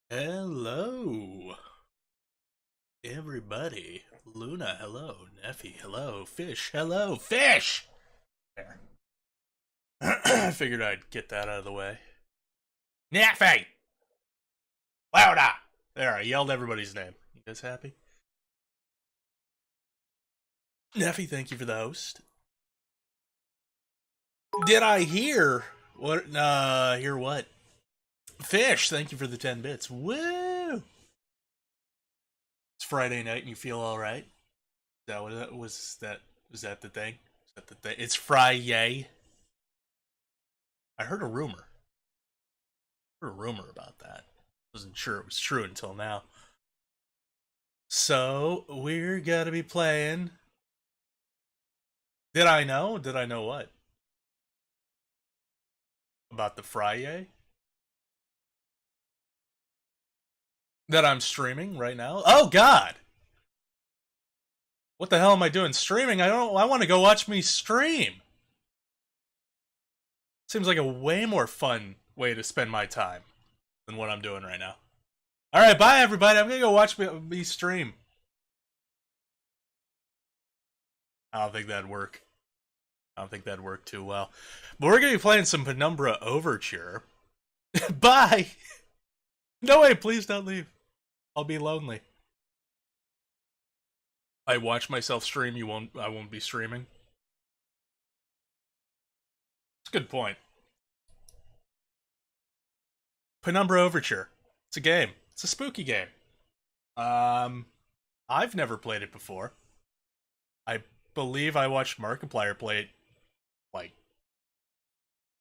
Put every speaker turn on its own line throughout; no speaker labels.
Hello, everybody. Luna, hello. Neffy, hello. Fish, hello. Fish! There. I figured I'd get that out of the way. Neffy! Luna! There, I yelled everybody's name. You guys happy? Neffy, thank you for the host. Did I hear? What? Hear what? Fish, thank you for the 10 bits. Woo! It's Friday night and you feel alright? Is that what that was? Was that the thing? Is that the thing? It's Friday. I heard a rumor. About that. Wasn't sure it was true until now. So we're gonna be playing. Did I know? Did I know what? About the Friday? That I'm streaming right now? Oh God! What the hell am I doing streaming? I want to go watch me stream. Seems like a way more fun way to spend my time than what I'm doing right now. Alright, bye everybody. I'm gonna go watch me stream. I don't think that'd work. I don't think that'd work too well. But we're gonna be playing some Penumbra Overture. Bye! No way, please don't leave. I'll be lonely. I watch myself stream, I won't be streaming. It's a good point. Penumbra Overture. It's a game. It's a spooky game. I've never played it before. I believe I watched Markiplier play it, like,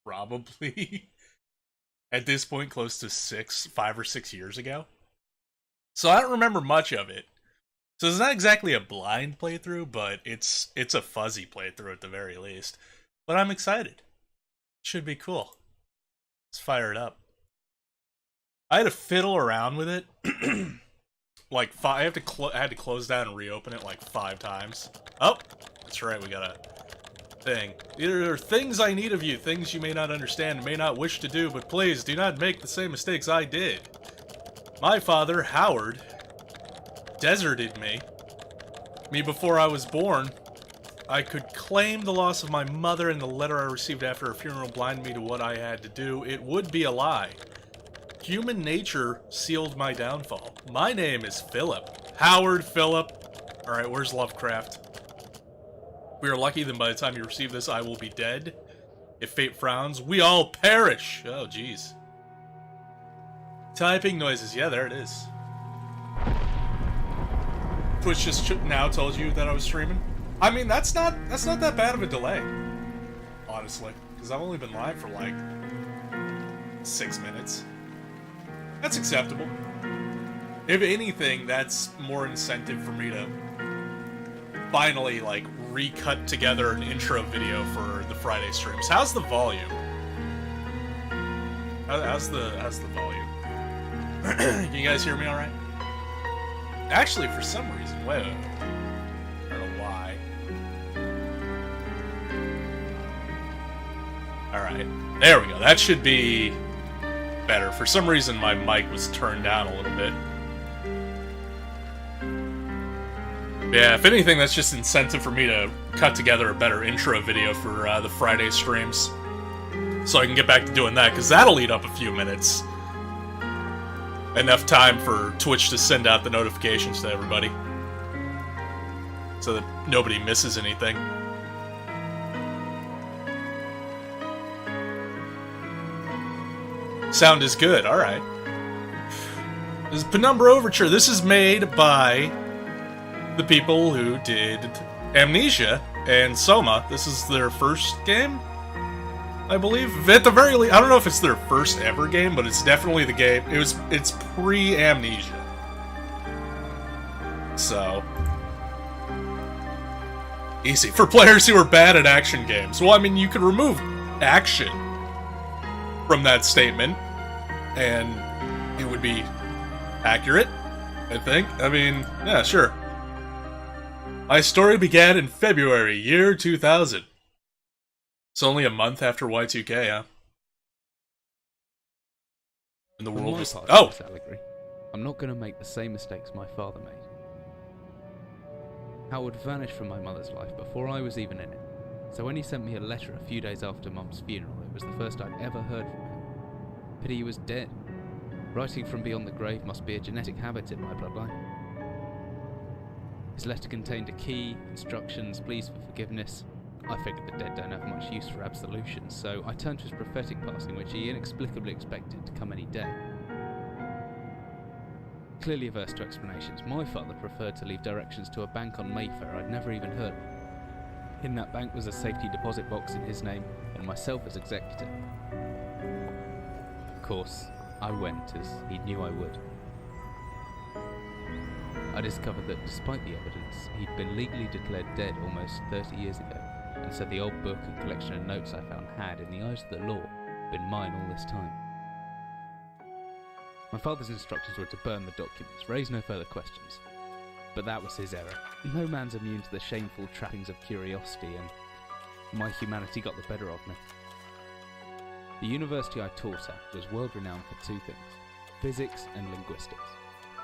probably at this point close to 5 or 6 years ago. So I don't remember much of it. So it's not exactly a blind playthrough, but it's a fuzzy playthrough at the very least. But I'm excited. Should be cool. Let's fire it up. I had to fiddle around with it. Like I had to close down and reopen it like 5 times. Oh, that's right. We got a thing. There are things I need of you, things you may not understand, may not wish to do, but please do not make the same mistakes I did. My father, Howard, deserted me before I was born. I could claim the loss of my mother, and the letter I received after her funeral blinded me to what I had to do. It would be a lie. Human nature sealed my downfall. My name is Philip. Howard Philip. Alright, where's Lovecraft? If we are lucky, then by the time you receive this, I will be dead. If fate frowns, we all perish. Oh, jeez. Typing noises. Yeah, there it is. Twitch just now told you that I was streaming. I mean, that's not that bad of a delay, honestly, because I've only been live for like 6 minutes. That's acceptable. If anything, that's more incentive for me to finally like recut together an intro video for the Friday streams. How's the volume? How's the volume? Can you guys hear me all right? Actually, for some reason, wait. I don't know why. Alright, there we go. That should be better. For some reason, my mic was turned down a little bit. Yeah, if anything, that's just incentive for me to cut together a better intro video for the Friday streams. So I can get back to doing that, because that'll eat up a few minutes. Enough time for Twitch to send out the notifications to everybody. So that nobody misses anything. Sound is good, alright. This is Penumbra Overture. This is made by the people who did Amnesia and Soma. This is their first game, I believe. At the very least, I don't know if it's their first ever game, but it's definitely the game. It's pre-Amnesia. So easy for players who are bad at action games. Well, I mean, you could remove action from that statement, and it would be accurate, I think. I mean, yeah, sure. My story began in February, year 2000. It's only a month after Y2K, huh? And the world was... Oh!
I'm not going to make the same mistakes my father made. Howard vanished from my mother's life before I was even in it, so when he sent me a letter a few days after Mum's funeral, it was the first I'd ever heard from him. Pity he was dead. Writing from beyond the grave must be a genetic habit in my bloodline. His letter contained a key, instructions, pleas for forgiveness. I figured the dead don't have much use for absolution, so I turned to his prophetic passing, which he inexplicably expected to come any day. Clearly averse to explanations, my father preferred to leave directions to a bank on Mayfair I'd never even heard of. In that bank was a safety deposit box in his name, and myself as executor. Of course, I went, as he knew I would. I discovered that despite the evidence, he'd been legally declared dead almost 30 years ago, and so the old book and collection of notes I found had, in the eyes of the law, been mine all this time. My father's instructions were to burn the documents, raise no further questions. But that was his error. No man's immune to the shameful trappings of curiosity, and my humanity got the better of me. The university I taught at was world renowned for two things: physics and linguistics.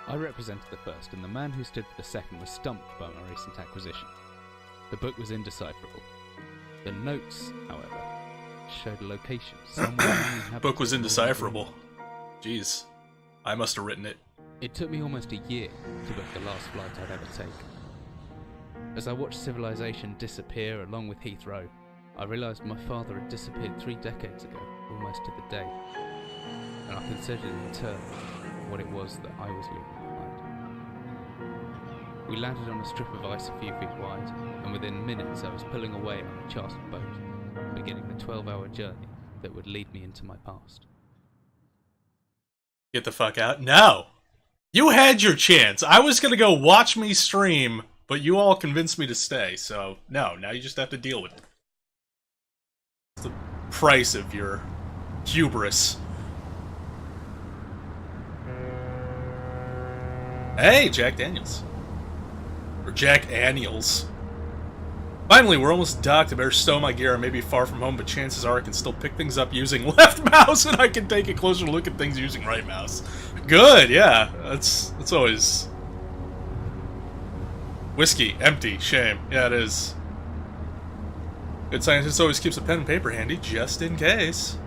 I represented the first, and the man who stood for the second was stumped by my recent acquisition. The book was indecipherable. The notes, however, showed a location somewhere.
Book was indecipherable. Jeez. I must have written it.
It took me almost a year to book the last flight I'd ever take. As I watched civilization disappear along with Heathrow, I realised my father had disappeared 3 decades ago, almost to the day, and I considered in turn what it was that I was leaving behind. We landed on a strip of ice a few feet wide, and within minutes I was pulling away on a chartered boat, beginning the 12-hour journey that would lead me into my past.
Get the fuck out. No! You had your chance. I was gonna go watch me stream, but you all convinced me to stay, so no, now you just have to deal with it. It's the price of your hubris. Hey, Jack Daniels. Or Jack Anniels. Finally, we're almost docked. I better stow my gear. I may be far from home, but chances are I can still pick things up using left mouse, and I can take a closer look at things using right mouse. Good, yeah. That's always... Whiskey, empty, shame. Yeah, it is. Good scientist always keeps a pen and paper handy, just in case.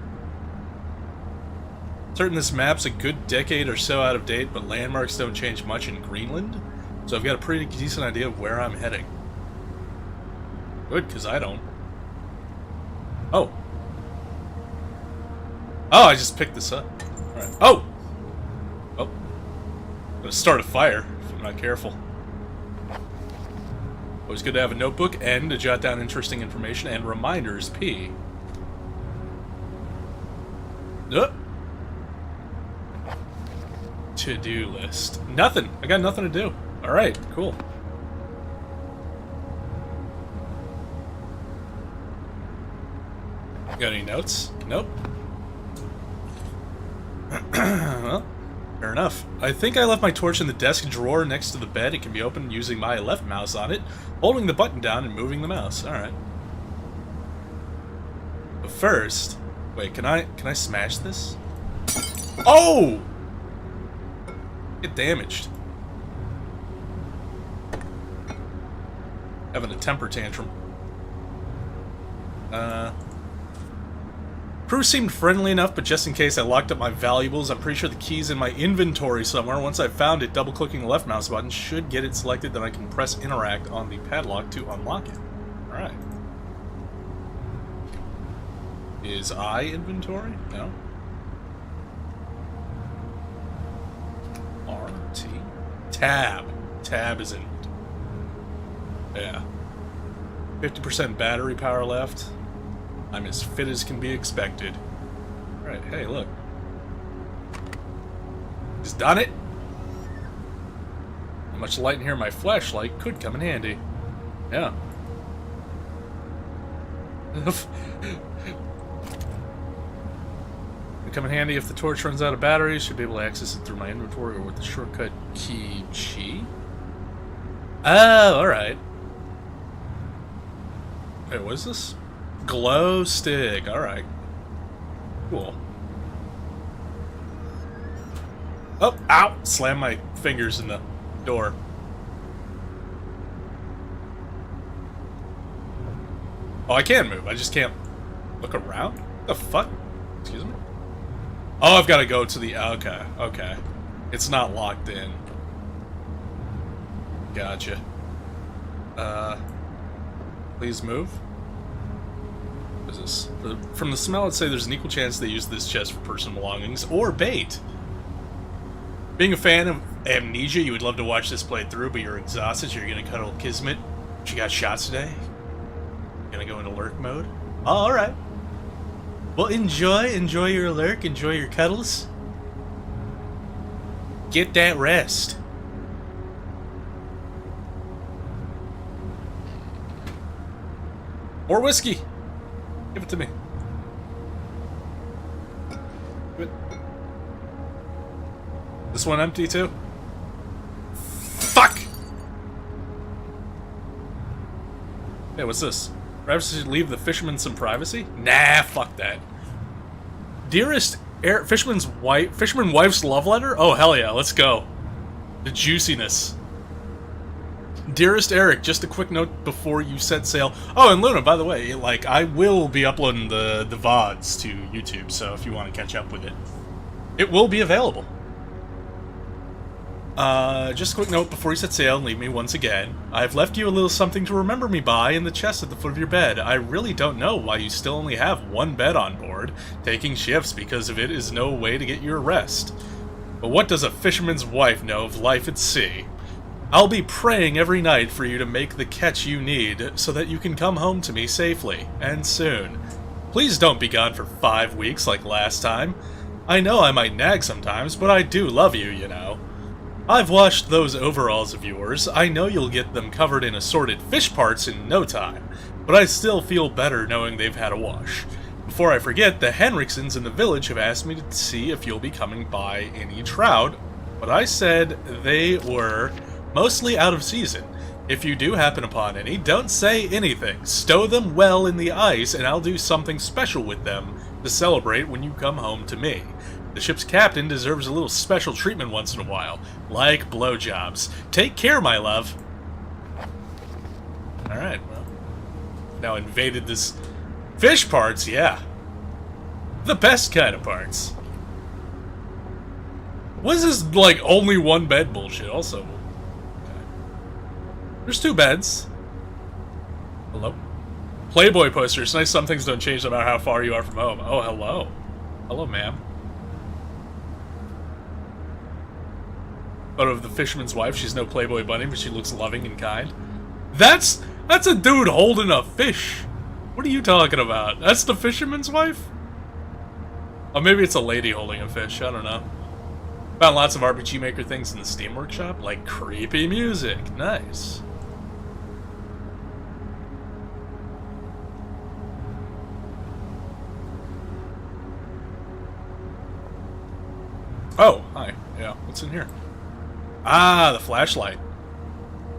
Certain this map's a good decade or so out of date, but landmarks don't change much in Greenland, so I've got a pretty decent idea of where I'm heading. Good, because I don't. Oh. Oh, I just picked this up. Alright. Oh! Oh. I'm gonna start a fire, if I'm not careful. Always good to have a notebook and to jot down interesting information and reminders. P. To-do list. Nothing. I got nothing to do. Alright, cool. Got any notes? Nope. Well, fair enough. I think I left my torch in the desk drawer next to the bed. It can be opened using my left mouse on it, holding the button down and moving the mouse. Alright. But first... Wait, can I smash this? Oh! Get damaged. Having a temper tantrum. Crew seemed friendly enough, but just in case I locked up my valuables, I'm pretty sure the key's in my inventory somewhere. Once I've found it, double-clicking the left mouse button should get it selected, then I can press interact on the padlock to unlock it. Alright. Is I inventory? No. RT. Tab. Tab is in. Yeah. 50% battery power left. I'm as fit as can be expected. Alright, hey, look. Just done it. How much light in here my flashlight could come in handy. Yeah. Come in handy if the torch runs out of batteries. Should be able to access it through my inventory or with the shortcut key G. Oh, alright. Wait, what is this? Glow stick. Alright. Cool. Oh, ow! Slam my fingers in the door. Oh, I can move. I just can't look around? What the fuck? Excuse me? Oh, I've got to go to the... Okay, okay. It's not locked in. Gotcha. Please move. What is this? From the smell, I'd say there's an equal chance they use this chest for personal belongings or bait. Being a fan of Amnesia, you would love to watch this playthrough, but you're exhausted, so you're gonna cuddle Kismet. She got shots today. Gonna go into lurk mode. Oh, alright. Well, enjoy your lurk, enjoy your cuddles. Get that rest. More whiskey! Give it to me. Give it. This one empty too? Fuck! Hey, what's this? Perhaps you should leave the fisherman some privacy? Nah, fuck that. Dearest fisherman wife's love letter? Oh, hell yeah, let's go. The juiciness. Dearest Eric, just a quick note before you set sail. Oh, and Luna, by the way, like, I will be uploading the VODs to YouTube, so if you want to catch up with it, it will be available. Just a quick note before you set sail and leave me once again. I've left you a little something to remember me by in the chest at the foot of your bed. I really don't know why you still only have one bed on board. Taking shifts because of it is no way to get your rest. But what does a fisherman's wife know of life at sea? I'll be praying every night for you to make the catch you need so that you can come home to me safely, and soon. Please don't be gone for 5 weeks like last time. I know I might nag sometimes, but I do love you, you know. I've washed those overalls of yours. I know you'll get them covered in assorted fish parts in no time, but I still feel better knowing they've had a wash. Before I forget, the Henriksons in the village have asked me to see if you'll be coming by any trout, but I said they were mostly out of season. If you do happen upon any, don't say anything. Stow them well in the ice, and I'll do something special with them to celebrate when you come home to me. The ship's captain deserves a little special treatment once in a while, like blowjobs. Take care, my love. Alright, well. Now invaded this... Fish parts, yeah. The best kind of parts. What is this, like, only one bed bullshit, also? Okay. There's 2 beds. Hello? Playboy posters. Nice some things don't change no matter how far you are from home. Oh, hello. Hello, ma'am. Photo of the fisherman's wife. She's no Playboy bunny, but she looks loving and kind. That's a dude holding a fish. What are you talking about? That's the fisherman's wife? Oh, maybe it's a lady holding a fish. I don't know. Found lots of RPG Maker things in the Steam Workshop, like creepy music. Nice. Oh, hi. Yeah, what's in here? Ah, the flashlight.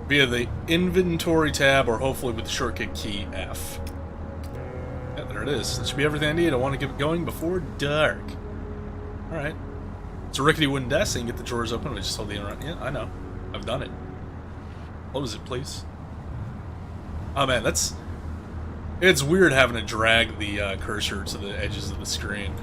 Via the inventory tab, or hopefully with the shortcut key F. Yeah, there it is. That should be everything I need. I want to get it going before dark. Alright. It's a rickety wooden desk, so you can get the drawers open. We just hold the internet. Yeah, I know. I've done it. Close it, please. Oh man, that's... It's weird having to drag the cursor to the edges of the screen.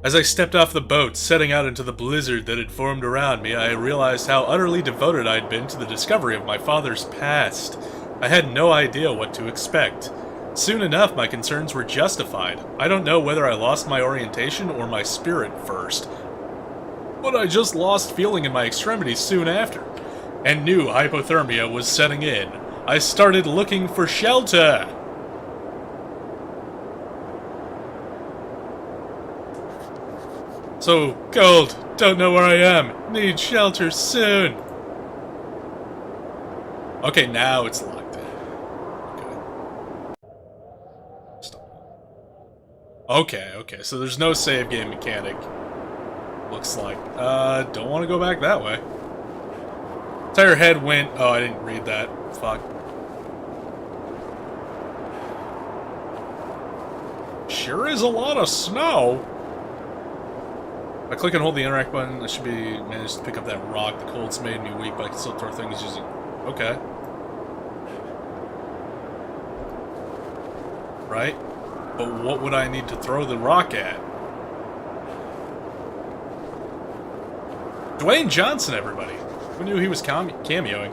As I stepped off the boat, setting out into the blizzard that had formed around me, I realized how utterly devoted I'd been to the discovery of my father's past. I had no idea what to expect. Soon enough, my concerns were justified. I don't know whether I lost my orientation or my spirit first, but I just lost feeling in my extremities soon after, and knew hypothermia was setting in. I started looking for shelter. So cold, don't know where I am, need shelter soon. Okay, now it's locked in. Okay. Stop. Okay, so there's no save game mechanic. Looks like. Don't want to go back that way. Entire head went... Oh, I didn't read that. Fuck. Sure is a lot of snow. If I click and hold the interact button, I should be managed to pick up that rock. The cold's made me weak, but I can still throw things using... Okay. Right? But what would I need to throw the rock at? Dwayne Johnson, everybody. Who knew he was cameoing?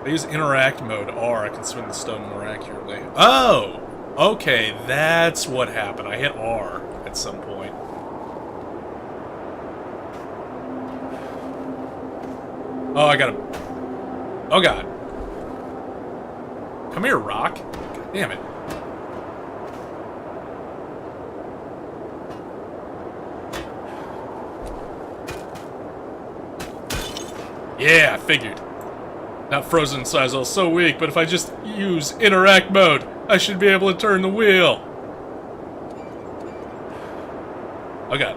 I use interact mode R. I can swing the stone more accurately. Oh! Okay, that's what happened. I hit R at some point. Oh, I got him. Oh, God. Come here, rock. God damn it. Yeah, I figured. Not frozen inside, I was so weak, but if I just use interact mode, I should be able to turn the wheel. Oh, God.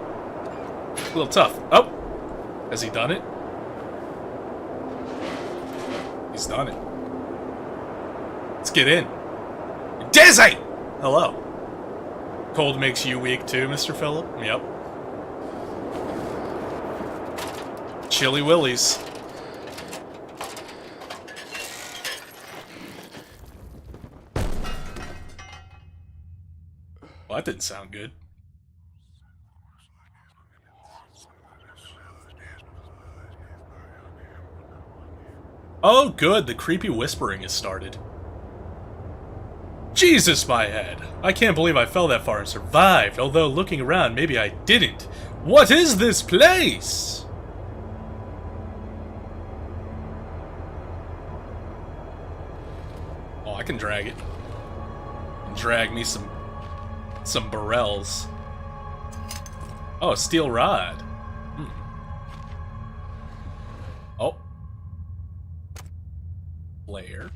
A little tough. Oh! Has he done it? He's done it. Let's get in. Dizzy! Hello. Cold makes you weak too, Mr. Phillip? Yep. Chilly Willies. Well, that didn't sound good. Oh, good. The creepy whispering has started. Jesus, my head. I can't believe I fell that far and survived, although looking around, maybe I didn't. What is this place? Oh, I can drag it. Drag me some barrels. Oh, steel rod. Oh. Flare.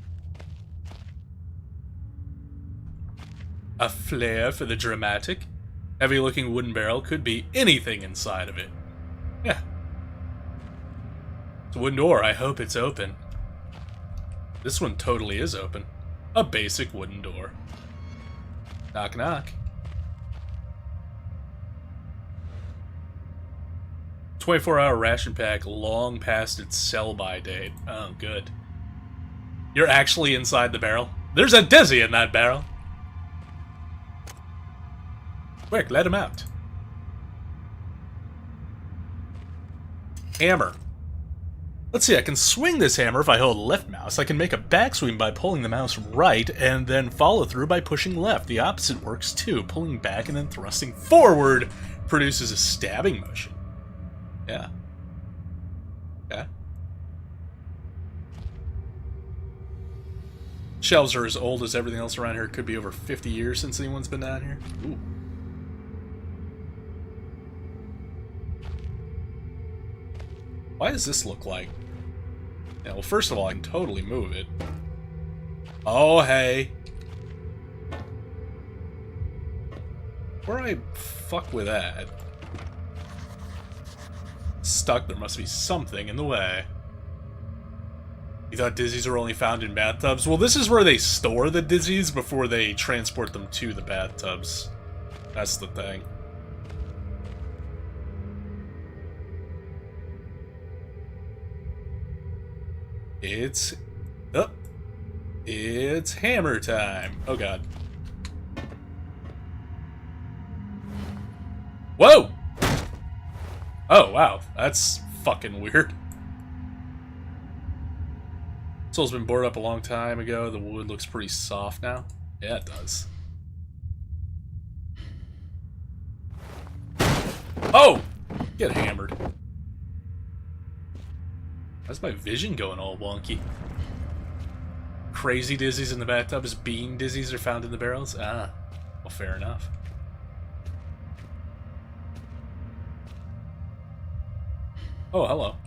A flare for the dramatic. Heavy-looking wooden barrel, could be anything inside of it. Yeah. It's a wooden door, I hope it's open. This one totally is open. A basic wooden door. Knock knock. 24-hour ration pack, long past its sell-by date. Oh, good. You're actually inside the barrel? There's a Dizzy in that barrel! Quick, let him out. Hammer. Let's see, I can swing this hammer if I hold left mouse. I can make a backswing by pulling the mouse right, and then follow through by pushing left. The opposite works too. Pulling back and then thrusting forward produces a stabbing motion. Yeah. Yeah. Shelves are as old as everything else around here. It could be over 50 years since anyone's been down here. Ooh. Why does this look like... Yeah, well, first of all, I can totally move it. Oh, hey. Where I fuck with that? Stuck, there must be something in the way. You thought dizzies are only found in bathtubs? Well, this is where they store the dizzies before they transport them to the bathtubs. That's the thing. It's... Oh. It's hammer time. Oh, God. Whoa! Oh, wow. That's fucking weird. Soul's been bored up a long time ago. The wood looks pretty soft now. Yeah, it does. Oh! Get hammered. How's my vision going all wonky? Crazy dizzies in the bathtubs, bean dizzies are found in the barrels? Ah, well, fair enough. Oh, hello.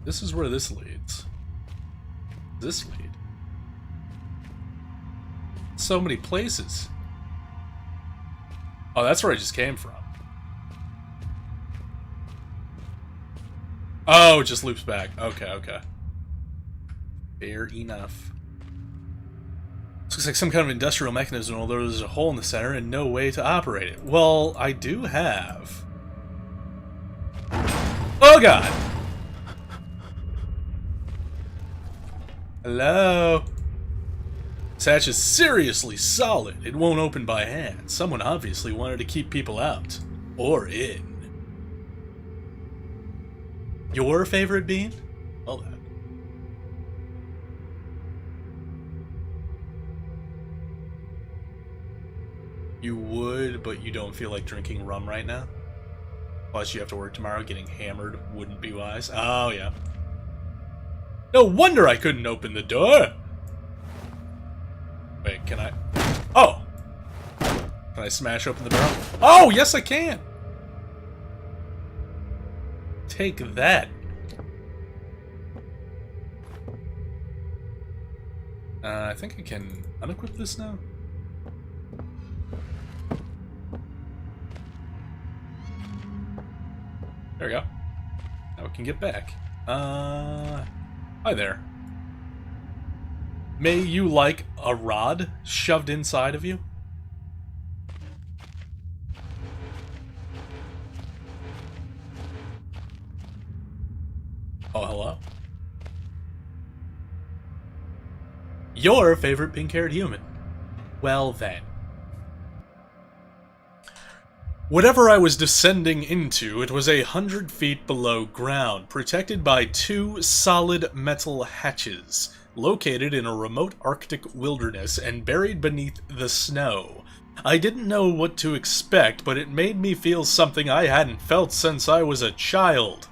This is where this leads. This lead? So many places. Oh, that's where I just came from. Oh, it just loops back. Okay, okay. Fair enough. Looks like some kind of industrial mechanism, although there's a hole in the center and no way to operate it. Well, I do have... Oh god! Hello? This hatch is seriously solid. It won't open by hand. Someone obviously wanted to keep people out. Or in. Your favorite bean? Well then. You would, but you don't feel like drinking rum right now? Plus you have to work tomorrow, getting hammered wouldn't be wise. Oh, yeah. No wonder I couldn't open the door! Wait, can I... Oh! Can I smash open the barrel? Oh, yes I can! Take that. I think I can unequip this now. There we go. Now we can get back. Hi there. May you like a rod shoved inside of you? Oh, hello. Your favorite pink-haired human. Well then. Whatever I was descending into, it was 100 feet below ground, protected by 2 solid metal hatches, located in a remote Arctic wilderness and buried beneath the snow. I didn't know what to expect, but it made me feel something I hadn't felt since I was a child.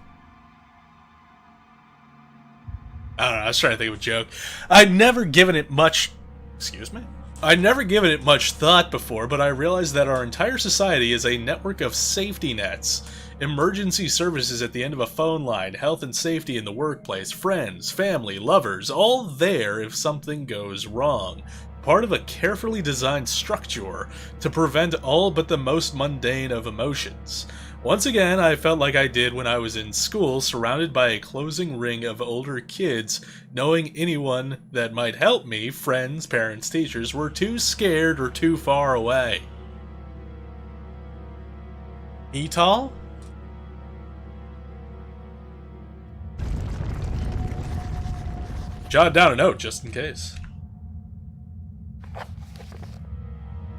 I don't know, I was trying to think of a joke. I'd never given it much... Excuse me? I'd never given it much thought before, but I realized that our entire society is a network of safety nets. Emergency services at the end of a phone line, health and safety in the workplace, friends, family, lovers, all there if something goes wrong. Part of a carefully designed structure to prevent all but the most mundane of emotions. Once again, I felt like I did when I was in school, surrounded by a closing ring of older kids, knowing anyone that might help me, friends, parents, teachers, were too scared or too far away. Etol? Jot down a note just in case.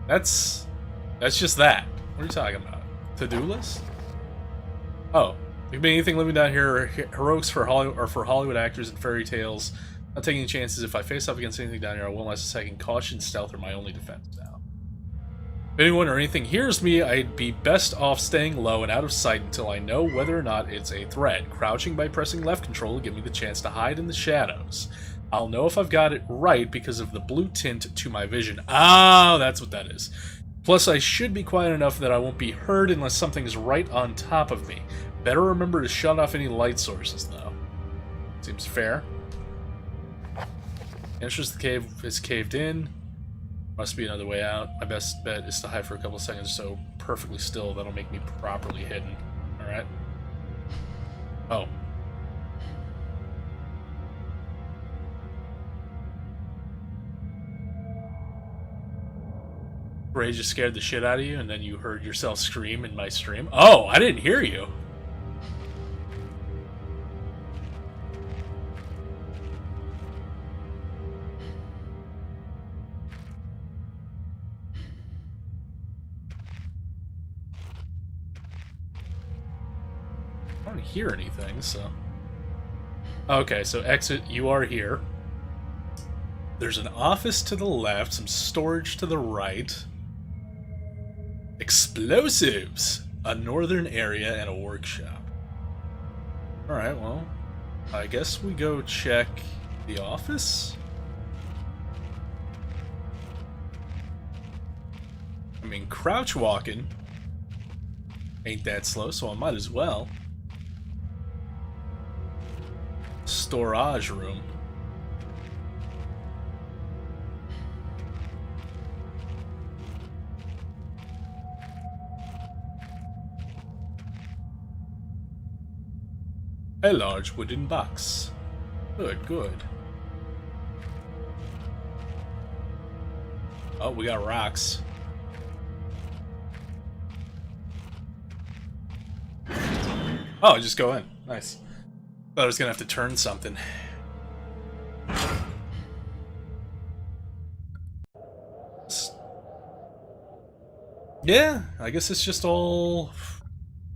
That's just that. What are you talking about? To-do list? Oh, it could be anything living down here. Heroics for Hollywood actors and fairy tales. Not taking chances. If I face up against anything down here, I won't last a second. Caution, stealth are my only defense now. If anyone or anything hears me, I'd be best off staying low and out of sight until I know whether or not it's a threat. Crouching by pressing left control will give me the chance to hide in the shadows. I'll know if I've got it right because of the blue tint to my vision. Oh, that's what that is. Plus, I should be quiet enough that I won't be heard unless something's right on top of me. Better remember to shut off any light sources, though. Seems fair. Entrance to the cave is caved in. Must be another way out. My best bet is to hide for a couple seconds so perfectly still that'll make me properly hidden. Alright. Oh. Ray just scared the shit out of you, and then you heard yourself scream in my stream? Oh, I didn't hear you. I don't hear anything, so... Okay, so exit, you are here. There's an office to the left, some storage to the right. Explosives! A northern area and a workshop. Alright, well, I guess we go check the office? I mean, crouch walking ain't that slow, so I might as well. Storage room. A large wooden box. Good, good. Oh, we got rocks. Oh, just go in. Nice. Thought I was gonna have to turn something. Yeah, I guess it's just all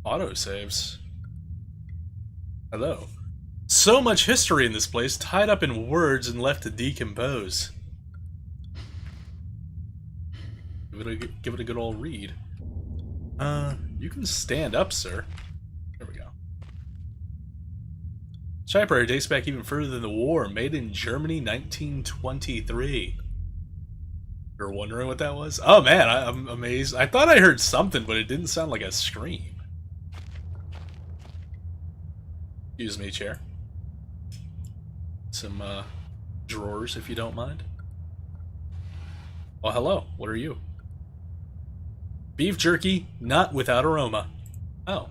autosaves. Hello. So much history in this place, tied up in words and left to decompose. Give it a good old read. You can stand up, sir. There we go. Typewriter dates back even further than the war, made in Germany, 1923. You're wondering what that was? Oh man, I'm amazed. I thought I heard something, but it didn't sound like a scream. Excuse me, chair. Some drawers, if you don't mind. Oh, hello. What are you? Beef jerky, not without aroma. Oh,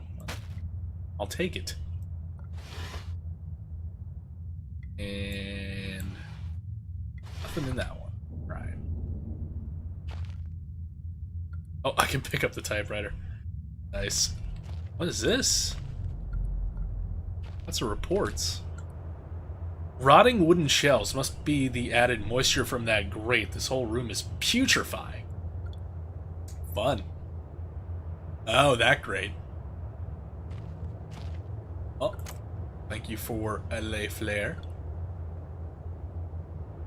I'll take it. And nothing in that one. Right. Oh, I can pick up the typewriter. Nice. What is this? Lots of reports. Rotting wooden shelves must be the added moisture from that grate. This whole room is putrefying. Fun. Oh, that grate. Oh, thank you for a lay flare.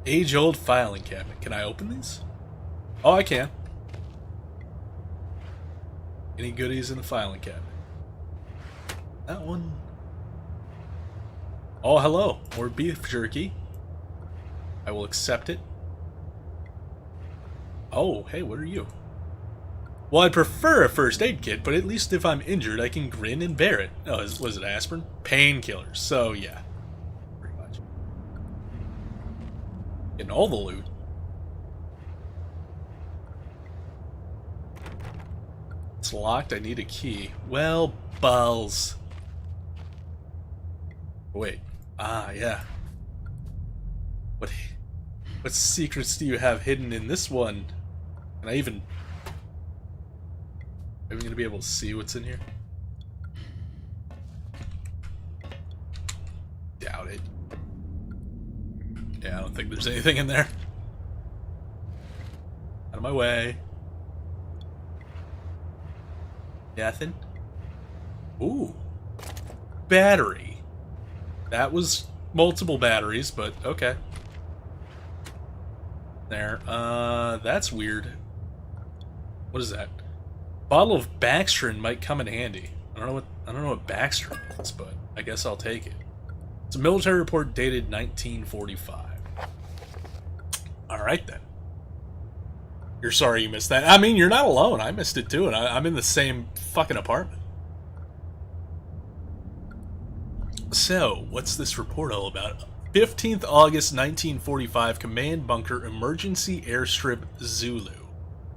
Age-old filing cabinet. Can I open these? Oh, I can. Any goodies in the filing cabinet? That one. Oh, hello. More beef jerky. I will accept it. Oh, hey, what are you? Well, I'd prefer a first aid kit, but at least if I'm injured, I can grin and bear it. Oh, was it aspirin? Painkillers. So, yeah. Pretty much. Getting all the loot. It's locked. I need a key. Well, balls. Wait. Ah, yeah. What secrets do you have hidden in this one? Can I even... Am I going to be able to see what's in here? Doubt it. Yeah, I don't think there's anything in there. Out of my way. Nothing. Ooh. Battery. That was multiple batteries, but okay. There. That's weird. What is that? Bottle of Baxtrin might come in handy. I don't know what Baxtrin is, but I guess I'll take it. It's a military report dated 1945. Alright then. You're sorry you missed that. I mean, you're not alone. I missed it too, and I'm in the same fucking apartment. So, what's this report all about? 15th August 1945, Command Bunker, Emergency Airstrip, Zulu.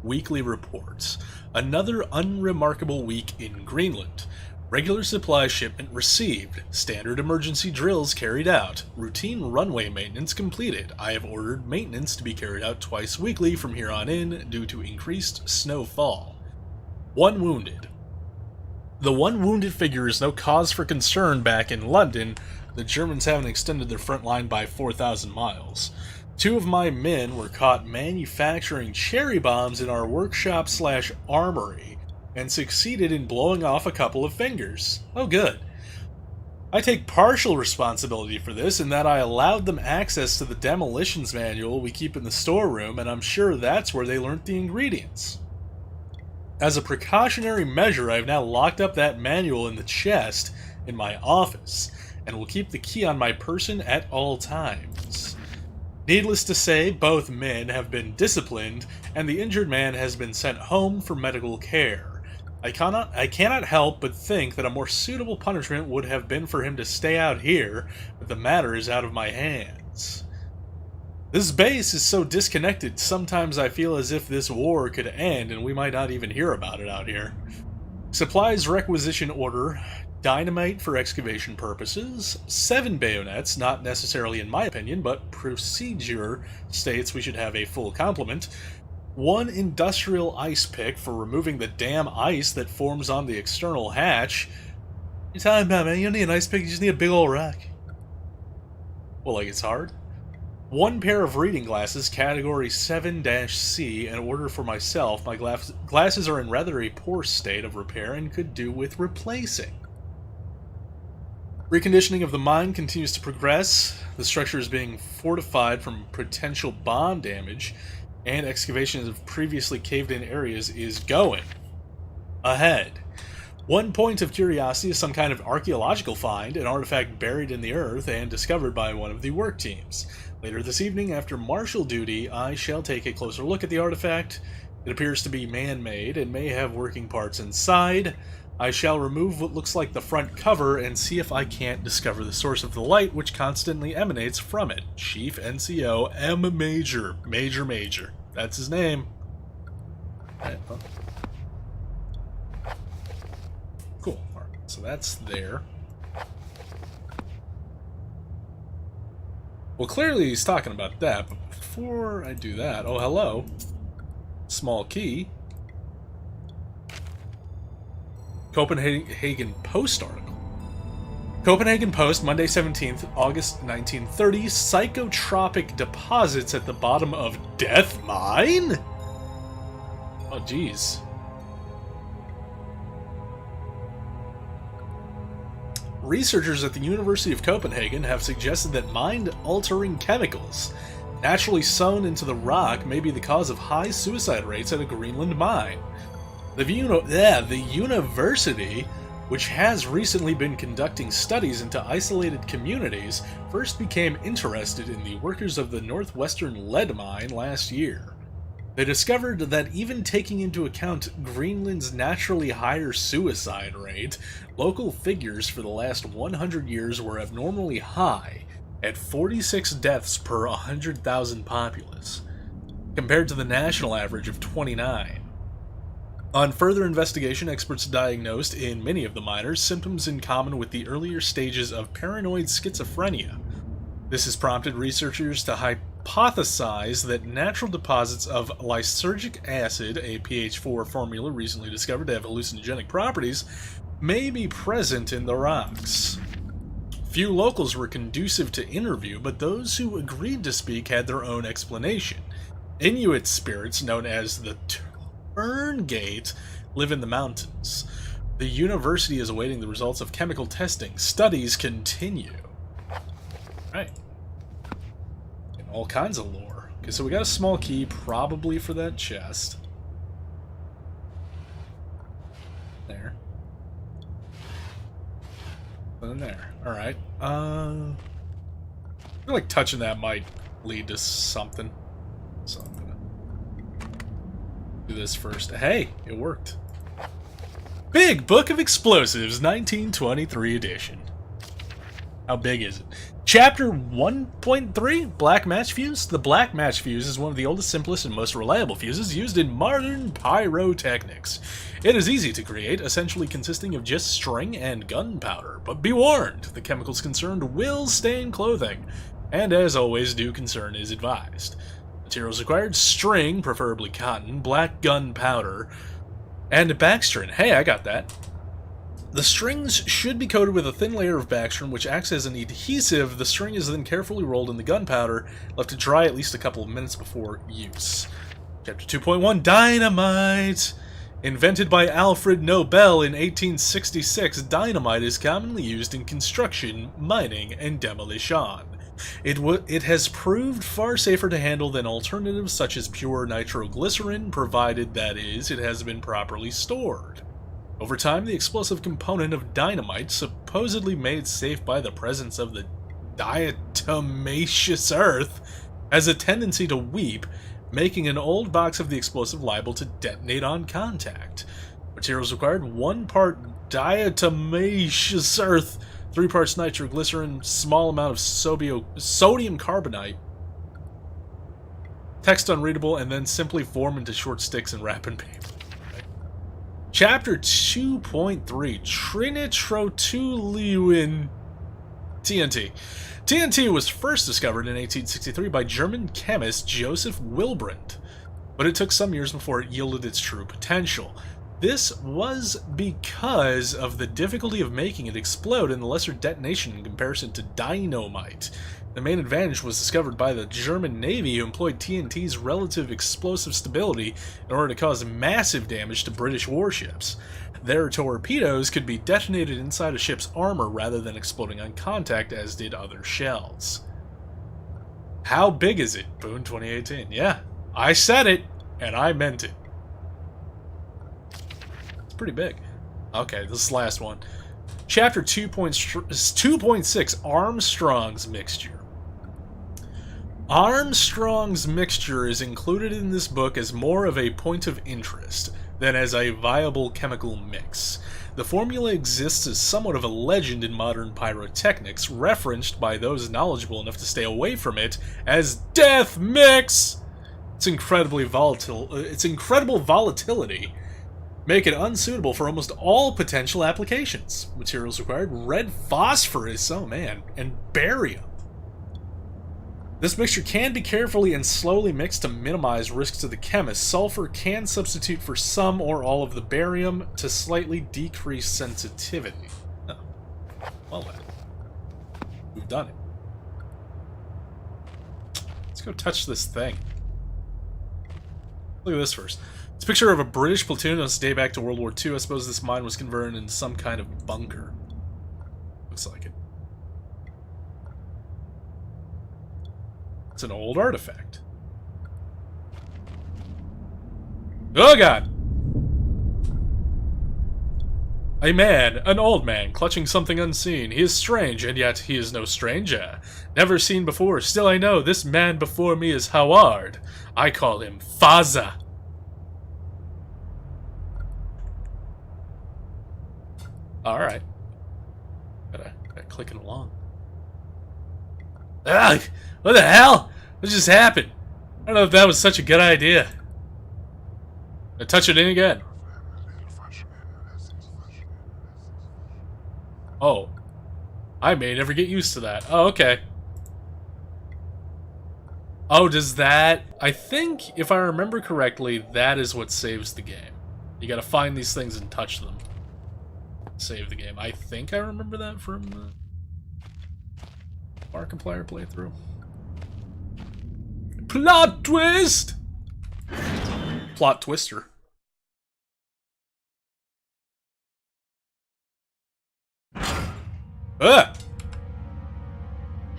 Weekly reports. Another unremarkable week in Greenland. Regular supply shipment received. Standard emergency drills carried out. Routine runway maintenance completed. I have ordered maintenance to be carried out twice weekly from here on in due to increased snowfall. 1 wounded. The 1 wounded figure is no cause for concern back in London. The Germans haven't extended their front line by 4,000 miles. 2 of my men were caught manufacturing cherry bombs in our workshop/armory and succeeded in blowing off a couple of fingers. Oh good. I take partial responsibility for this in that I allowed them access to the demolitions manual we keep in the storeroom, and I'm sure that's where they learnt the ingredients. As a precautionary measure, I have now locked up that manual in the chest in my office, and will keep the key on my person at all times. Needless to say, both men have been disciplined, and the injured man has been sent home for medical care. I cannot help but think that a more suitable punishment would have been for him to stay out here, but the matter is out of my hands. This base is so disconnected, sometimes I feel as if this war could end and we might not even hear about it out here. Supplies requisition order, dynamite for excavation purposes, 7 bayonets, not necessarily in my opinion, but procedure states we should have a full complement, 1 industrial ice pick for removing the damn ice that forms on the external hatch. What are you talking about, man? You don't need an ice pick, you just need a big old rock. Well, like it's hard? 1 pair of reading glasses, category 7-C, in order for myself. My glasses are in rather a poor state of repair and could do with replacing. Reconditioning of the mine continues to progress. The structure is being fortified from potential bomb damage, and excavation of previously caved-in areas is going ahead. 1 point of curiosity is some kind of archaeological find, an artifact buried in the earth and discovered by one of the work teams. Later this evening, after martial duty, I shall take a closer look at the artifact. It appears to be man-made and may have working parts inside. I shall remove what looks like the front cover and see if I can't discover the source of the light which constantly emanates from it. Chief NCO M. Major. Major. That's his name. Cool. Alright, so that's there. Well, clearly he's talking about that, but before I do that... Oh, hello. Small key. Copenhagen Post article. Copenhagen Post, Monday 17th, August 1930. Psychotropic deposits at the bottom of Death Mine? Oh, jeez. Researchers at the University of Copenhagen have suggested that mind-altering chemicals naturally sewn into the rock may be the cause of high suicide rates at a Greenland mine. The university, which has recently been conducting studies into isolated communities, first became interested in the workers of the northwestern lead mine last year. They discovered that even taking into account Greenland's naturally higher suicide rate, local figures for the last 100 years were abnormally high, at 46 deaths per 100,000 populace, compared to the national average of 29. On further investigation, experts diagnosed in many of the miners symptoms in common with the earlier stages of paranoid schizophrenia. This has prompted researchers to hypothesize that natural deposits of lysergic acid, a pH4 formula recently discovered to have hallucinogenic properties, may be present in the rocks. Few locals were conducive to interview, but those who agreed to speak had their own explanation. Inuit spirits, known as the Turngate, live in the mountains. The university is awaiting the results of chemical testing. Studies continue. Right. And all kinds of lore. Okay, so we got a small key, probably for that chest. There. And then there. Alright. I feel like touching that might lead to something. So I'm gonna do this first. Hey, it worked. Big Book of Explosives, 1923 edition. How big is it? Chapter 1.3, Black Match Fuse. The Black Match Fuse is one of the oldest, simplest, and most reliable fuses used in modern pyrotechnics. It is easy to create, essentially consisting of just string and gunpowder. But be warned, the chemicals concerned will stain clothing, and as always, due concern is advised. Materials required: string, preferably cotton, black gunpowder, and Baxtrin. Hey, I got that. The strings should be coated with a thin layer of Baxtrin, which acts as an adhesive. The string is then carefully rolled in the gunpowder, left to dry at least a couple of minutes before use. Chapter 2.1, Dynamite! Invented by Alfred Nobel in 1866, dynamite is commonly used in construction, mining, and demolition. It has proved far safer to handle than alternatives such as pure nitroglycerin, provided, that is, it has been properly stored. Over time, the explosive component of dynamite, supposedly made safe by the presence of the diatomaceous earth, has a tendency to weep, making an old box of the explosive liable to detonate on contact. Materials required: 1 part diatomaceous earth, 3 parts nitroglycerin, small amount of sodium carbonate. Text unreadable, and then simply form into short sticks and wrap in paper. Chapter 2.3, Trinitrotoluene TNT. TNT was first discovered in 1863 by German chemist Joseph Wilbrandt. but it took some years before it yielded its true potential. This was because of the difficulty of making it explode and the lesser detonation in comparison to dynamite. The main advantage was discovered by the German Navy, who employed TNT's relative explosive stability in order to cause massive damage to British warships. Their torpedoes could be detonated inside a ship's armor rather than exploding on contact, as did other shells. How big is it? Boone 2018. Yeah, I said it, and I meant it. It's pretty big. Okay, this is the last one. Chapter 2.6, Armstrong's Mixture. Armstrong's Mixture is included in this book as more of a point of interest than as a viable chemical mix. The formula exists as somewhat of a legend in modern pyrotechnics, referenced by those knowledgeable enough to stay away from it as Death Mix! Its incredibly volatile, its incredible volatility make it unsuitable for almost all potential applications. Materials required: red phosphorus, oh man, and barium. This mixture can be carefully and slowly mixed to minimize risks to the chemist. Sulfur can substitute for some or all of the barium to slightly decrease sensitivity. Oh. Well then. We've done it. Let's go touch this thing. Look at this first. It's a picture of a British platoon on its day back to World War II. I suppose this mine was converted into some kind of bunker. Looks like it. It's an old artifact. Oh god! A man, an old man, clutching something unseen. He is strange, and yet he is no stranger. Never seen before, still I know this man before me is Howard. I call him Faza. Alright. Gotta clicking along. Ugh! What the hell? What just happened? I don't know if that was such a good idea. I touch it in again. Oh. I may never get used to that. Oh, okay. Oh, does that... I think, if I remember correctly, that is what saves the game. You gotta find these things and touch them. Save the game. I think I remember that from Markiplier playthrough. Plot twist! Plot twister. Ah!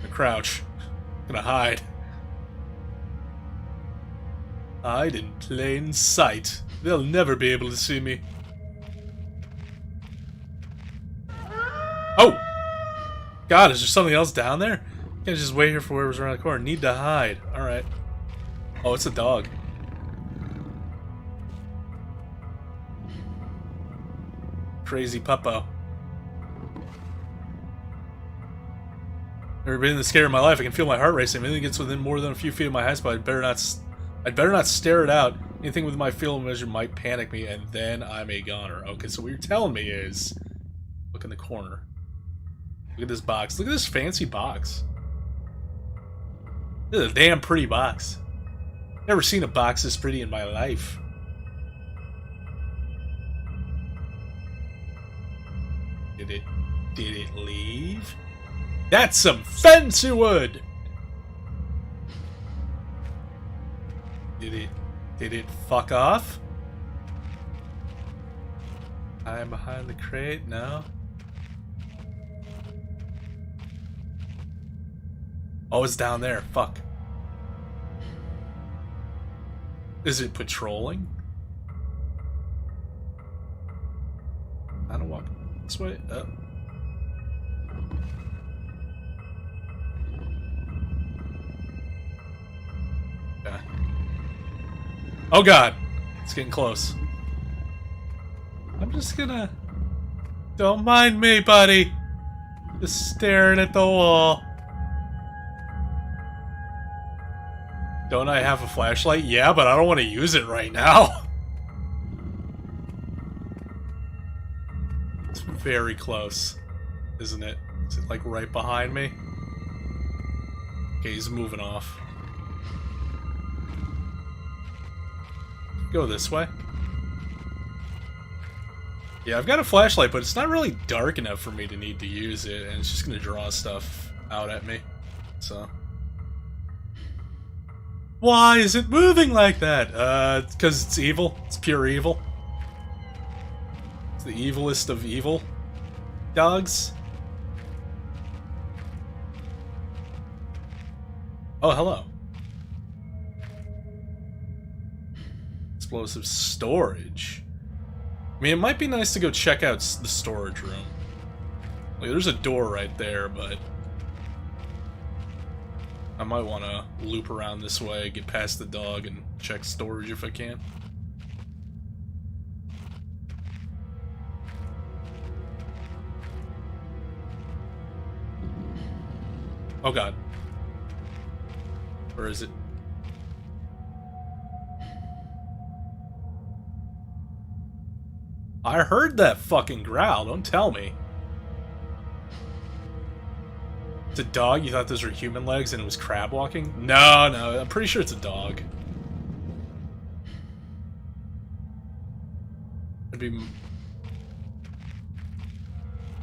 The crouch. I'm gonna hide. Hide in plain sight. They'll never be able to see me. Oh! God, is there something else down there? Can't just wait here for whoever's around the corner. Need to hide. Alright. Oh, it's a dog. Crazy puppo. Never been this scared in my life. I can feel my heart racing. If anything gets within more than a few feet of my high spot, I'd better not stare it out. Anything with my field of measure might panic me, and then I'm a goner. Okay, so what you're telling me is... Look in the corner. Look at this box. Look at this fancy box. This is a damn pretty box. Never seen a box this pretty in my life. Did it leave? That's some fancy wood! Did it fuck off? I'm behind the crate, no? Oh, it's down there. Fuck. Is it patrolling? I don't walk this way. Oh. Yeah. Oh god! It's getting close. I'm just gonna... Don't mind me, buddy! Just staring at the wall. Don't I have a flashlight? Yeah, but I don't want to use it right now. It's very close, isn't it? Is it like right behind me? Okay, he's moving off. go this way. Yeah, I've got a flashlight, but it's not really dark enough for me to need to use it, and it's just gonna draw stuff out at me. So. Why is it moving like that? Because it's evil. It's pure evil. It's the evilest of evil dogs. Oh, hello. Explosive storage. I mean, it might be nice to go check out the storage room. Like, there's a door right there, but I might want to loop around this way, get past the dog, and check storage if I can. Oh god. Where is it? I heard that fucking growl, don't tell me. It's a dog? You thought those were human legs and it was crab walking? No, no, I'm pretty sure it's a dog. I'd be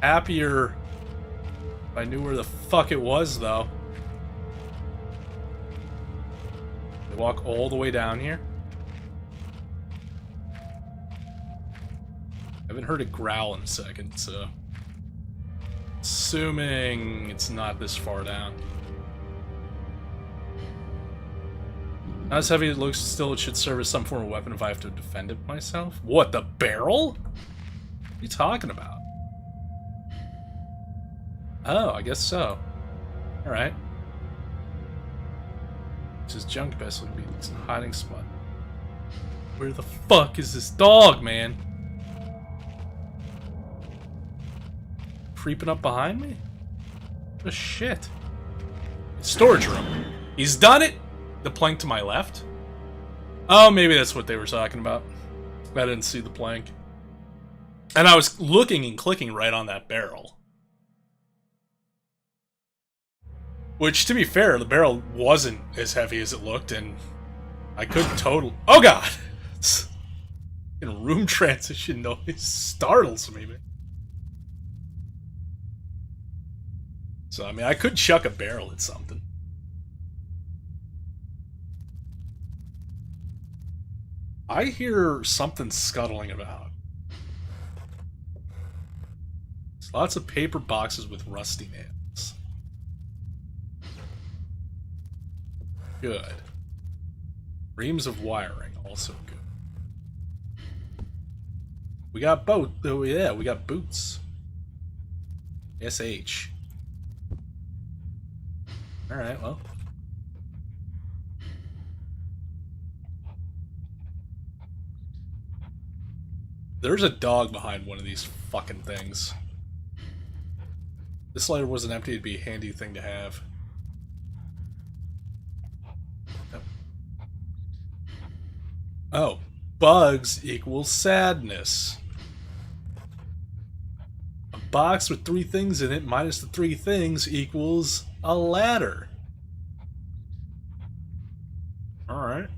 happier if I knew where the fuck it was, though. They walk all the way down here. I haven't heard it growl in a second, so assuming it's not this far down. Not as heavy as it looks, still it should serve as some form of weapon if I have to defend it myself. What, the barrel? What are you talking about? Oh, I guess so. Alright. This is junk best would be it's a hiding spot. Where the fuck is this dog, man? Creeping up behind me? What the shit? Storage room. He's done it! The plank to my left? Oh, maybe that's what they were talking about. I didn't see the plank. And I was looking and clicking right on that barrel. Which, to be fair, the barrel wasn't as heavy as it looked, and I could totally... Oh god! Room transition noise startles me, man. So, I mean, I could chuck a barrel at something. I hear something scuttling about. There's lots of paper boxes with rusty nails. Good. Reams of wiring, also good. We got both. Oh yeah, we got boots. SH. Alright, well. There's a dog behind one of these fucking things. This lighter wasn't empty, it'd be a handy thing to have. Oh. Bugs equals sadness. A box with 3 things in it minus the 3 things equals a ladder. Alright.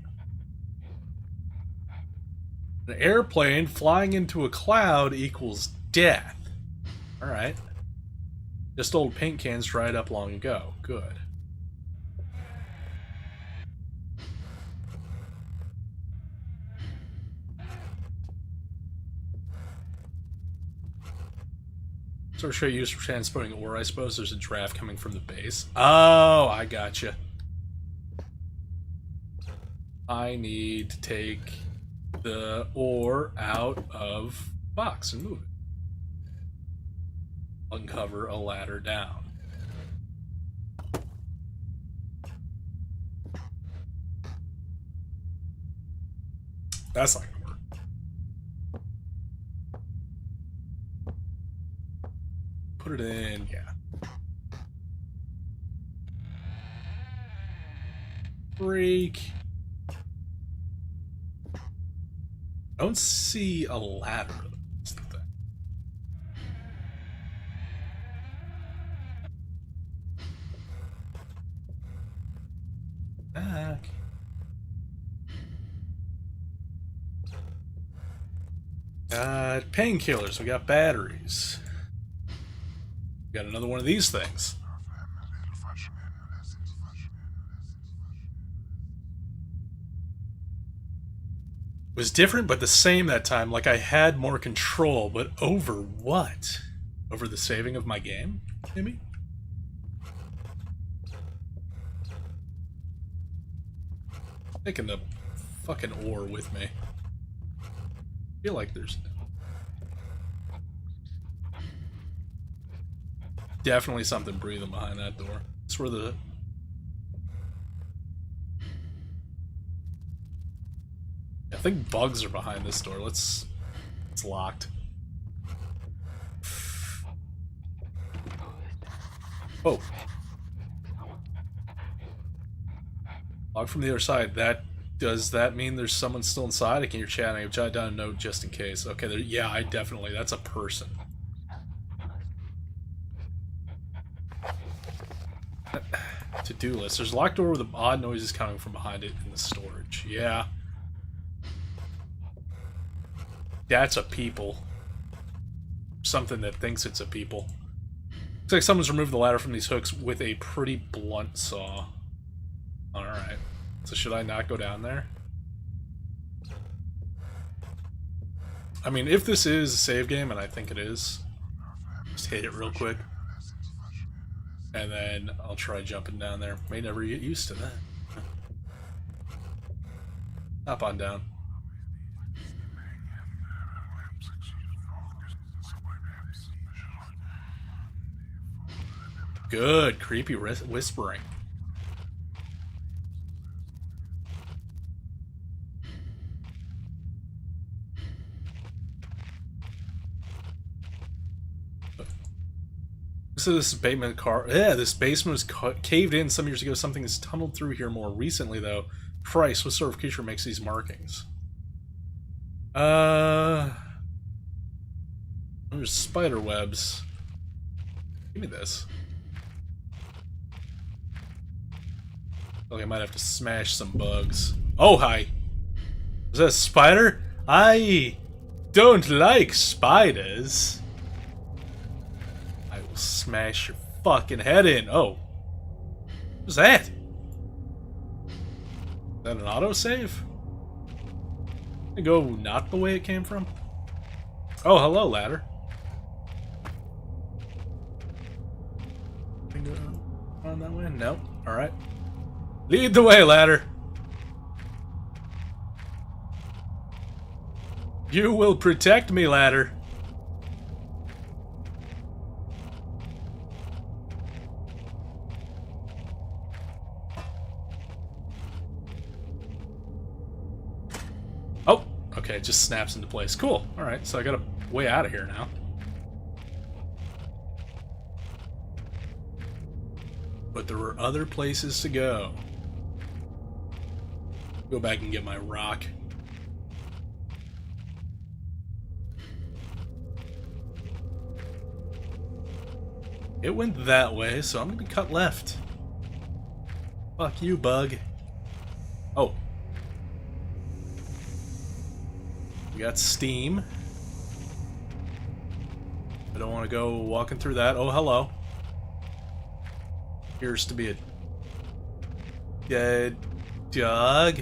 An airplane flying into a cloud equals death. Alright. Just old paint cans dried up long ago. Good. Sort of straight use for transporting ore, I suppose. There's a draft coming from the base. Oh, I gotcha. I need to take the ore out of the box and move it. Uncover a ladder down. That's not gonna work. Put it in, yeah. Break. I don't see a ladder. That's the thing. Back. Got painkillers. We got batteries. We got another one of these things. It was different, but the same that time. Like I had more control, but over what? Over the saving of my game, maybe? Taking the fucking ore with me. I feel like there's definitely something breathing behind that door. It's where the... I think bugs are behind this door. It's locked. Oh. Locked from the other side. Does that mean there's someone still inside? I can hear chatting. I've jotted down a note just in case. Okay, yeah, I definitely. That's a person. To-do list. There's a locked door with odd noises coming from behind it in the storage. Yeah. That's a people. Something that thinks it's a people. Looks like someone's removed the ladder from these hooks with a pretty blunt saw. Alright. So should I not go down there? I mean, if this is a save game, and I think it is, just hit it real quick. And then I'll try jumping down there. May never get used to that. Hop on down. Good, creepy whispering. So this basement this basement was caved in some years ago. Something has tunneled through here more recently, though. Christ, what sort of creature makes these markings? There's spider webs. Give me this. Okay, I might have to smash some bugs. Oh, hi. Is that a spider? I don't like spiders. I will smash your fucking head in. Oh. What was that? Is that an autosave? I go not the way it came from? Oh, hello, ladder. Can go on that way? No. Alright. Lead the way, ladder. You will protect me, ladder. Oh, okay, it just snaps into place. Cool. Alright, so I got a way out of here now. But there were other places to go. Go back and get my rock. It went that way, so I'm gonna cut left. Fuck you, bug. Oh. We got steam. I don't want to go walking through that. Oh, hello. Appears to be a dead dog.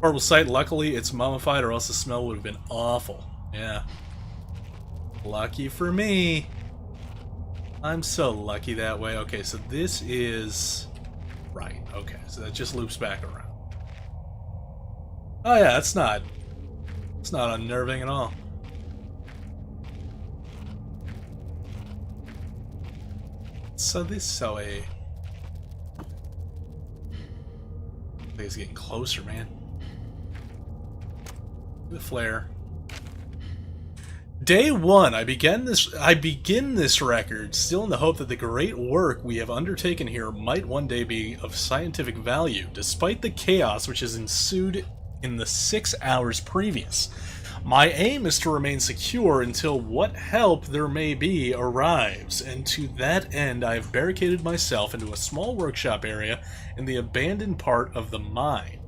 Horrible sight. Luckily, it's mummified, or else the smell would have been awful. Yeah. Lucky for me. I'm so lucky that way. Okay, so this is... right. Okay, so that just loops back around. Oh yeah, that's not... it's not unnerving at all. So this I think it's getting closer, man. The flare. Day 1, I begin this record still in the hope that the great work we have undertaken here might one day be of scientific value, despite the chaos which has ensued in the 6 hours previous. My aim is to remain secure until what help there may be arrives, and to that end I have barricaded myself into a small workshop area in the abandoned part of the mine.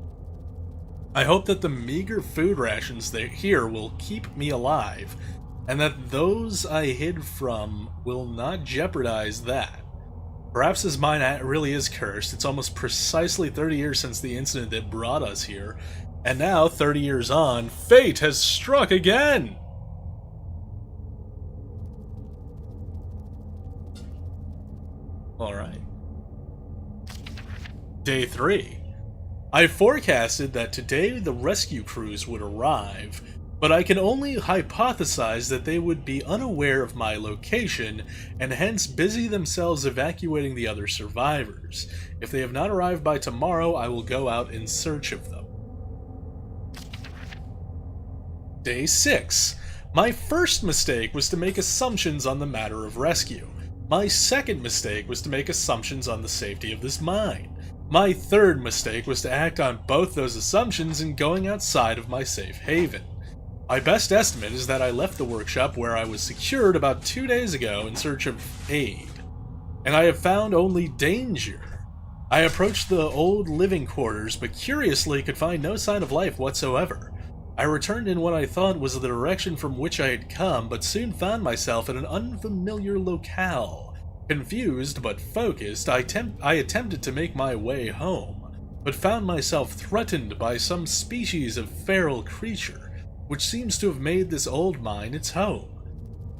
I hope that the meager food rations here will keep me alive, and that those I hid from will not jeopardize that. Perhaps his mind really is cursed. It's almost precisely 30 years since the incident that brought us here, and now, 30 years on, fate has struck again! Alright. Day 3. I forecasted that today the rescue crews would arrive, but I can only hypothesize that they would be unaware of my location and hence busy themselves evacuating the other survivors. If they have not arrived by tomorrow, I will go out in search of them. Day 6. My first mistake was to make assumptions on the matter of rescue. My second mistake was to make assumptions on the safety of this mine. My third mistake was to act on both those assumptions in going outside of my safe haven. My best estimate is that I left the workshop where I was secured about 2 days ago in search of aid, and I have found only danger. I approached the old living quarters, but curiously could find no sign of life whatsoever. I returned in what I thought was the direction from which I had come, but soon found myself in an unfamiliar locale. Confused but focused, I attempted to make my way home, but found myself threatened by some species of feral creature, which seems to have made this old mine its home.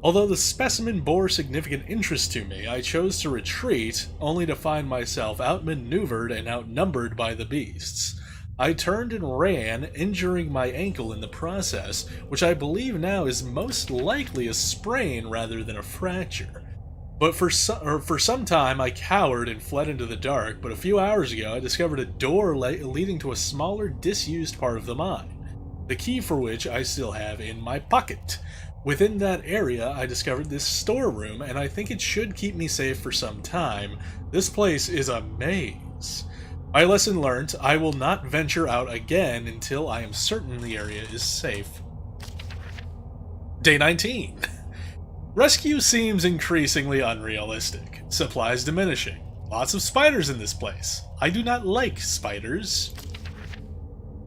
Although the specimen bore significant interest to me, I chose to retreat, only to find myself outmaneuvered and outnumbered by the beasts. I turned and ran, injuring my ankle in the process, which I believe now is most likely a sprain rather than a fracture. But for some time I cowered and fled into the dark, but a few hours ago I discovered a door leading to a smaller, disused part of the mine, the key for which I still have in my pocket. Within that area I discovered this storeroom, and I think it should keep me safe for some time. This place is a maze. My lesson learnt, I will not venture out again until I am certain the area is safe. Day 19. Rescue seems increasingly unrealistic. Supplies diminishing. Lots of spiders in this place. I do not like spiders.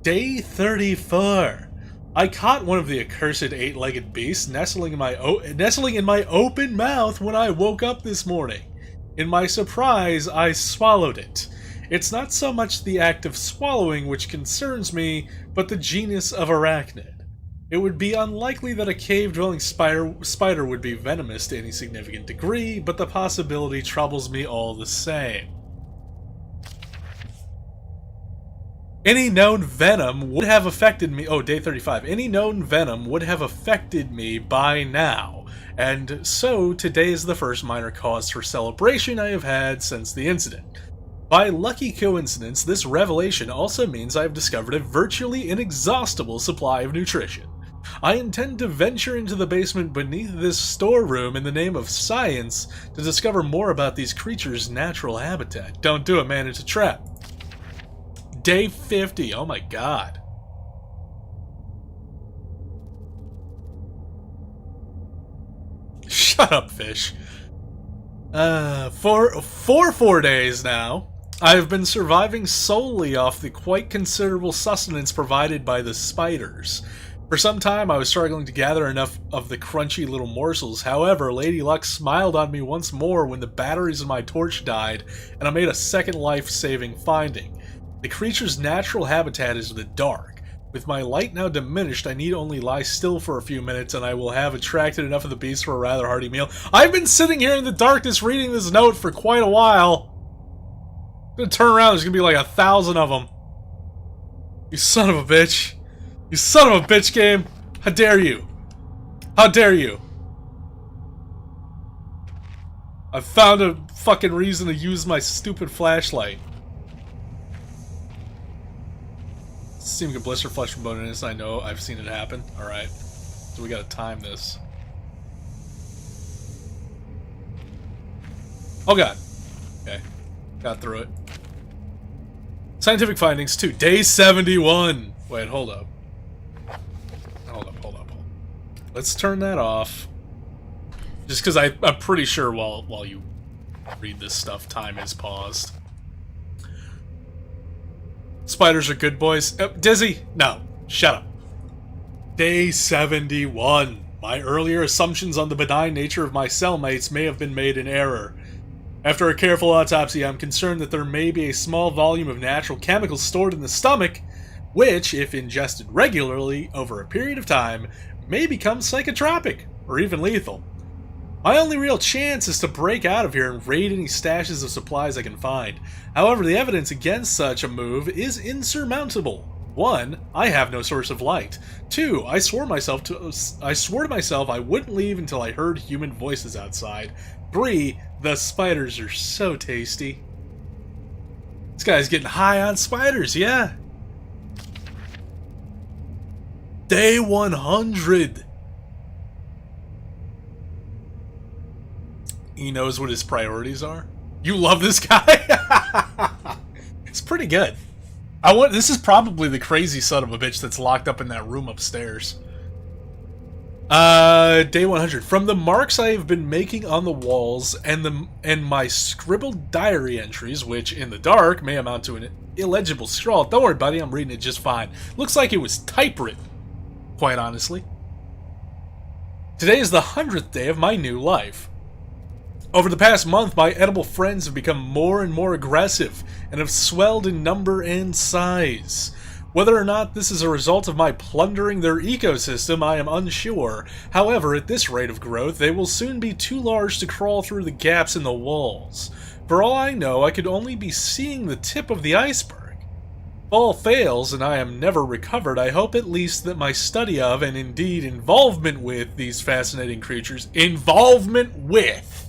Day 34. I caught one of the accursed 8-legged beasts nestling in my open mouth when I woke up this morning. In my surprise, I swallowed it. It's not so much the act of swallowing which concerns me, but the genus of arachnid. It would be unlikely that a cave-dwelling spider would be venomous to any significant degree, but the possibility troubles me all the same. Any known venom would have affected me. Oh, day 35. Any known venom would have affected me by now, and so today is the first minor cause for celebration I have had since the incident. By lucky coincidence, this revelation also means I have discovered a virtually inexhaustible supply of nutrition. I intend to venture into the basement beneath this storeroom in the name of science to discover more about these creatures' natural habitat. Don't do it, man, it's a trap. Day 50, oh my god. Shut up, fish. For 4 days now, I have been surviving solely off the quite considerable sustenance provided by the spiders. For some time I was struggling to gather enough of the crunchy little morsels. However, Lady Luck smiled on me once more when the batteries in my torch died, and I made a second life-saving finding. The creature's natural habitat is the dark. With my light now diminished, I need only lie still for a few minutes and I will have attracted enough of the beasts for a rather hearty meal. I've been sitting here in the darkness reading this note for quite a while. I'm gonna turn around, there's gonna be like 1,000 of them. You son of a bitch. You son of a bitch, game! How dare you! How dare you! I found a fucking reason to use my stupid flashlight. Seeing a blister flesh from bonus, I know I've seen it happen. Alright. So we gotta time this. Oh god. Okay. Got through it. Scientific findings 2. Day 71! Wait, hold up. Hold up. Let's turn that off. Just because I'm pretty sure while you read this stuff, time is paused. Spiders are good boys. Dizzy? No. Shut up. Day 71. My earlier assumptions on the benign nature of my cellmates may have been made in error. After a careful autopsy, I'm concerned that there may be a small volume of natural chemicals stored in the stomach, which, if ingested regularly over a period of time, may become psychotropic, or even lethal. My only real chance is to break out of here and raid any stashes of supplies I can find. However, the evidence against such a move is insurmountable. 1. I have no source of light. 2. I swore to myself I wouldn't leave until I heard human voices outside. 3. The spiders are so tasty. This guy's getting high on spiders, yeah. Day 100. He knows what his priorities are. You love this guy? It's pretty good. This is probably the crazy son of a bitch that's locked up in that room upstairs. Day 100. From the marks I have been making on the walls and my scribbled diary entries, which in the dark may amount to an illegible scrawl. Don't worry, buddy, I'm reading it just fine. Looks like it was typewritten, quite honestly. Today is the 100th day of my new life. Over the past month, my edible friends have become more and more aggressive and have swelled in number and size. Whether or not this is a result of my plundering their ecosystem, I am unsure. However, at this rate of growth, they will soon be too large to crawl through the gaps in the walls. For all I know, I could only be seeing the tip of the iceberg. If all fails and I am never recovered, I hope at least that my study of, and indeed involvement with, these fascinating creatures— involvement with!